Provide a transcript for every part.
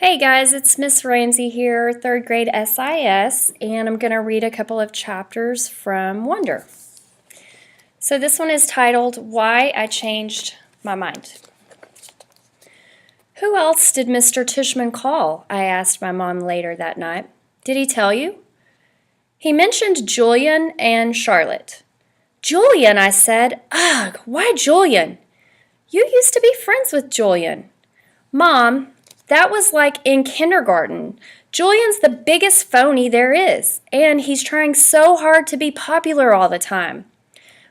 Hey guys, it's Miss Ramsey here, third grade SIS, and I'm going to read a couple of chapters from Wonder. So this one is titled, Why I Changed My Mind. Who else did Mr. Tishman call? I asked my mom later that night. Did he tell you? He mentioned Julian and Charlotte. Julian, I said. Ugh, why Julian? You used to be friends with Julian. Mom, that was like in kindergarten. Julian's the biggest phony there is, and he's trying so hard to be popular all the time.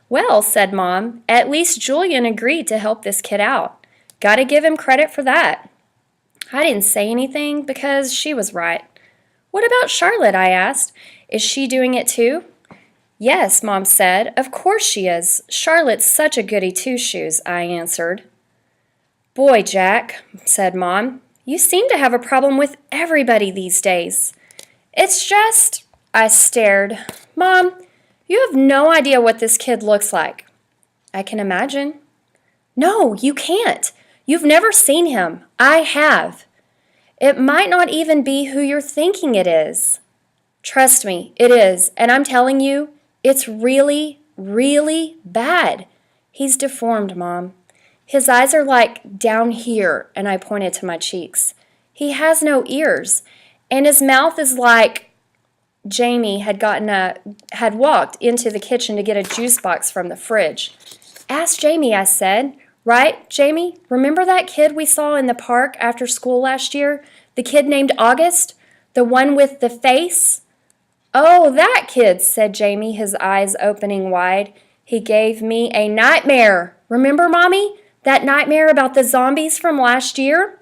Well, said Mom, at least Julian agreed to help this kid out. Gotta give him credit for that. I didn't say anything because she was right. What about Charlotte, I asked. Is she doing it too? Yes, Mom said. Of course she is. Charlotte's such a goody two-shoes, I answered. Boy, Jack, said Mom, you seem to have a problem with everybody these days. It's just, I stared. Mom, you have no idea what this kid looks like. I can imagine. No, you can't. You've never seen him. I have. It might not even be who you're thinking it is. Trust me, it is, and I'm telling you, it's really, really bad. He's deformed, Mom. His eyes are like down here, and I pointed to my cheeks. He has no ears, and his mouth is like Jamie had walked into the kitchen to get a juice box from the fridge. Ask Jamie, I said. Right, Jamie? Remember that kid we saw in the park after school last year? The kid named August? The one with the face? Oh, that kid, said Jamie, his eyes opening wide. He gave me a nightmare. Remember, Mommy? That nightmare about the zombies from last year?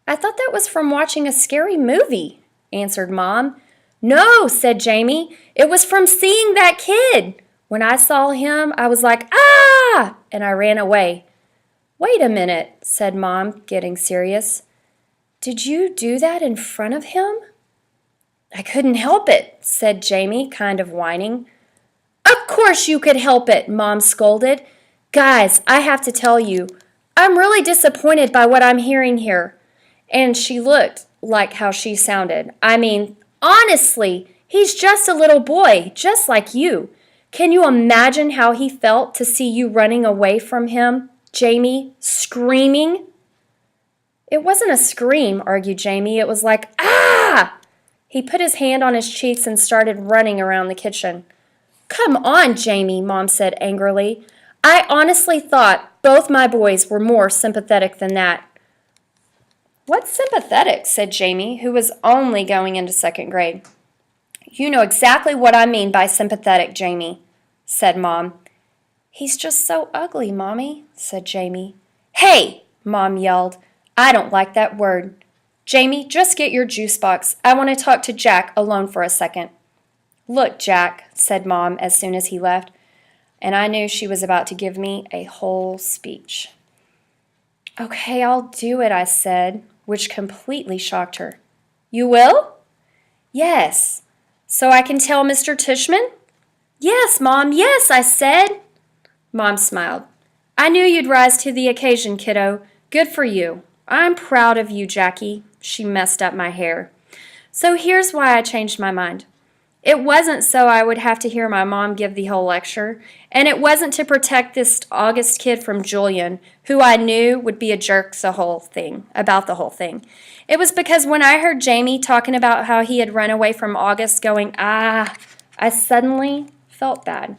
I thought that was from watching a scary movie, answered Mom. No, said Jamie. It was from seeing that kid. When I saw him, I was like, ah! And I ran away. Wait a minute, said Mom, getting serious. Did you do that in front of him? I couldn't help it, said Jamie, kind of whining. Of course you could help it, Mom scolded. Guys, I have to tell you, I'm really disappointed by what I'm hearing here. And she looked like how she sounded. I mean, honestly, he's just a little boy, just like you. Can you imagine how he felt to see you running away from him, Jamie, screaming? It wasn't a scream, argued Jamie. It was like, ah! He put his hand on his cheeks and started running around the kitchen. Come on, Jamie, Mom said angrily. I honestly thought both my boys were more sympathetic than that. What's sympathetic? Said Jamie, who was only going into second grade. You know exactly what I mean by sympathetic, Jamie, said Mom. He's just so ugly, Mommy, said Jamie. Hey, Mom yelled. I don't like that word. Jamie, just get your juice box. I want to talk to Jack alone for a second. Look, Jack, said Mom as soon as he left, and I knew she was about to give me a whole speech. Okay, I'll do it, I said, which completely shocked her. You will? Yes. So I can tell Mr. Tishman? Yes, Mom, yes, I said. Mom smiled. I knew you'd rise to the occasion, kiddo. Good for you. I'm proud of you, Jackie. She messed up my hair. So here's why I changed my mind. It wasn't so I would have to hear my mom give the whole lecture, and it wasn't to protect this August kid from Julian, who I knew would be a jerk about the whole thing. It was because when I heard Jamie talking about how he had run away from August going, I suddenly felt bad.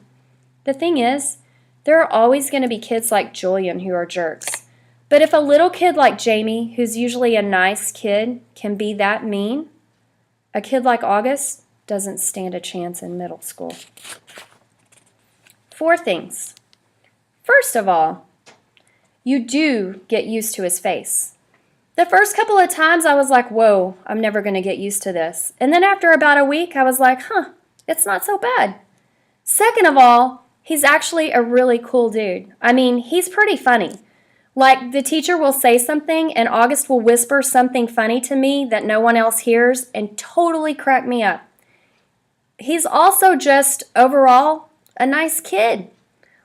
The thing is, there are always going to be kids like Julian who are jerks. But if a little kid like Jamie, who's usually a nice kid, can be that mean, a kid like August doesn't stand a chance in middle school. 4 things. First of all, you do get used to his face. The first couple of times I was like, whoa, I'm never going to get used to this. And then after about a week, I was like, it's not so bad. Second of all, he's actually a really cool dude. I mean, he's pretty funny. Like, the teacher will say something and August will whisper something funny to me that no one else hears and totally crack me up. He's also just, overall, a nice kid.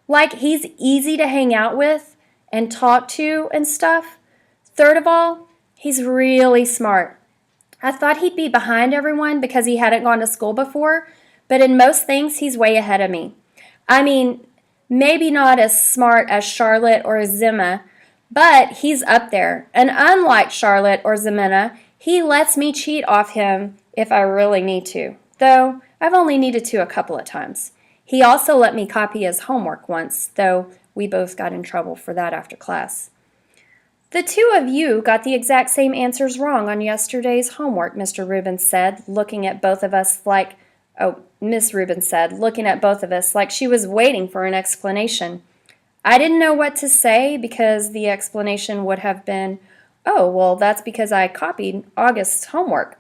Like, he's easy to hang out with and talk to and stuff. Third of all, He's really smart. I thought he'd be behind everyone because he hadn't gone to school before, but in most things, he's way ahead of me. I mean, maybe not as smart as Charlotte or Zimma, but he's up there. And unlike Charlotte or Ximena, he lets me cheat off him if I really need to, though I've only needed to a couple of times. He also let me copy his homework once, though we both got in trouble for that after class. The two of you got the exact same answers wrong on yesterday's homework, Mr. Rubens said, looking at both of us like, Miss Rubens said, looking at both of us like she was waiting for an explanation. I didn't know what to say because the explanation would have been, oh, well, that's because I copied August's homework.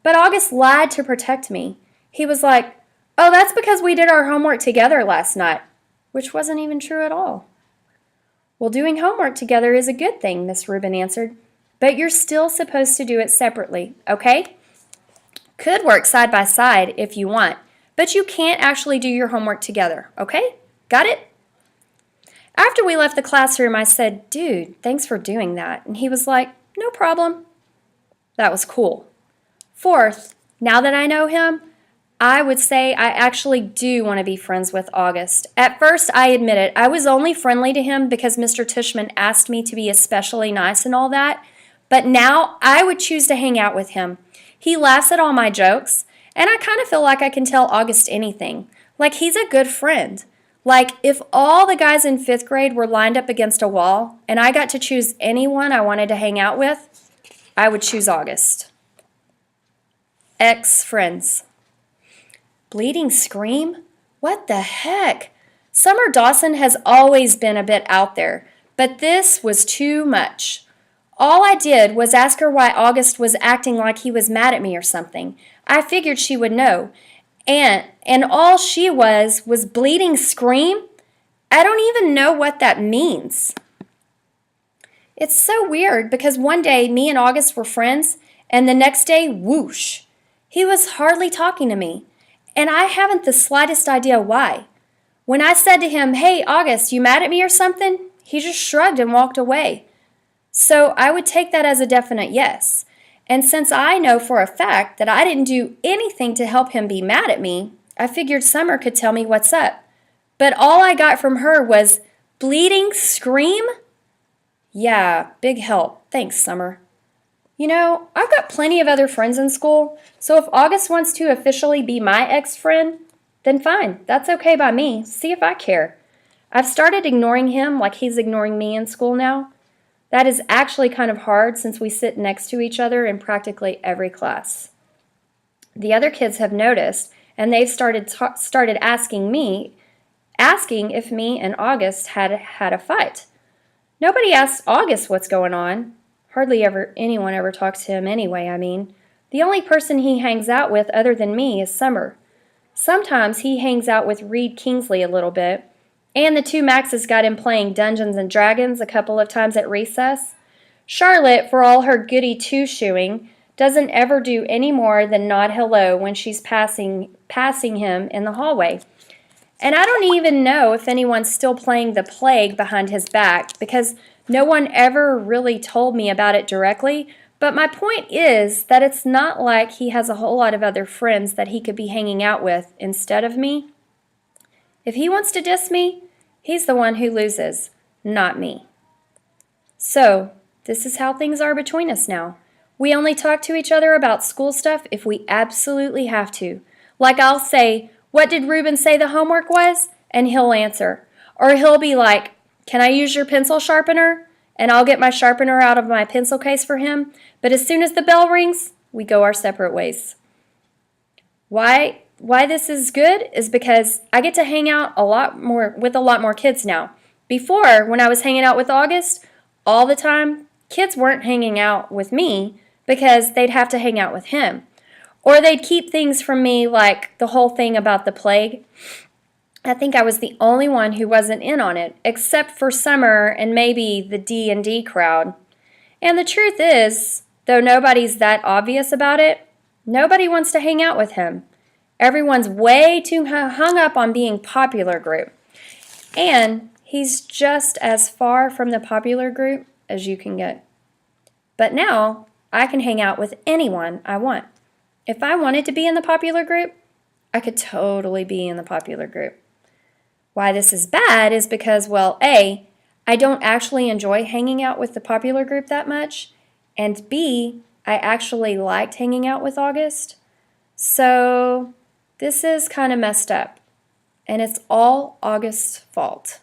But August lied to protect me. He was like, oh, that's because we did our homework together last night, which wasn't even true at all. Well, doing homework together is a good thing, Miss Rubin answered, but you're still supposed to do it separately, okay? Could work side by side if you want, but you can't actually do your homework together, okay? Got it? After we left the classroom, I said, dude, thanks for doing that. And he was like, no problem. That was cool. Fourth, now that I know him, I would say I actually do want to be friends with August. At first, I admit it, I was only friendly to him because Mr. Tishman asked me to be especially nice and all that, but now I would choose to hang out with him. He laughs at all my jokes, and I kind of feel like I can tell August anything. Like he's a good friend. Like if all the guys in 5th grade were lined up against a wall and I got to choose anyone I wanted to hang out with, I would choose August. Ex-friends. Bleeding scream? What the heck? Summer Dawson has always been a bit out there, but this was too much. All I did was ask her why August was acting like he was mad at me or something. I figured she would know. And all she was bleeding scream? I don't even know what that means. It's so weird because one day me and August were friends, and the next day, whoosh, he was hardly talking to me. And I haven't the slightest idea why. When I said to him, hey, August, you mad at me or something? He just shrugged and walked away. So I would take that as a definite yes. And since I know for a fact that I didn't do anything to help him be mad at me, I figured Summer could tell me what's up. But all I got from her was, bleeding scream? Yeah, big help. Thanks, Summer. You know, I've got plenty of other friends in school, so if August wants to officially be my ex-friend, then fine, that's okay by me. See if I care. I've started ignoring him like he's ignoring me in school now. That is actually kind of hard since we sit next to each other in practically every class. The other kids have noticed, and they've started asking if me and August had a fight. Nobody asks August what's going on. Hardly anyone ever talks to him anyway, I mean. The only person he hangs out with other than me is Summer. Sometimes he hangs out with Reed Kingsley a little bit, and the two Maxes got him playing Dungeons and Dragons a couple of times at recess. Charlotte, for all her goody two-shoeing, doesn't ever do any more than nod hello when she's passing him in the hallway. And I don't even know if anyone's still playing the Plague behind his back because no one ever really told me about it directly, but my point is that it's not like he has a whole lot of other friends that he could be hanging out with instead of me. If he wants to diss me, he's the one who loses, not me. So, this is how things are between us now. We only talk to each other about school stuff if we absolutely have to. Like I'll say, what did Ruben say the homework was? And he'll answer. Or he'll be like, can I use your pencil sharpener? And I'll get my sharpener out of my pencil case for him. But as soon as the bell rings, we go our separate ways. Why this is good is because I get to hang out with a lot more kids now. Before, when I was hanging out with August, all the time, kids weren't hanging out with me because they'd have to hang out with him. Or they'd keep things from me like the whole thing about the plague. I think I was the only one who wasn't in on it, except for Summer and maybe the D&D crowd. And the truth is, though nobody's that obvious about it, nobody wants to hang out with him. Everyone's way too hung up on being popular group. And he's just as far from the popular group as you can get. But now I can hang out with anyone I want. If I wanted to be in the popular group, I could totally be in the popular group. Why this is bad is because, well, A, I don't actually enjoy hanging out with the popular group that much, and B, I actually liked hanging out with August. So this is kind of messed up, and it's all August's fault.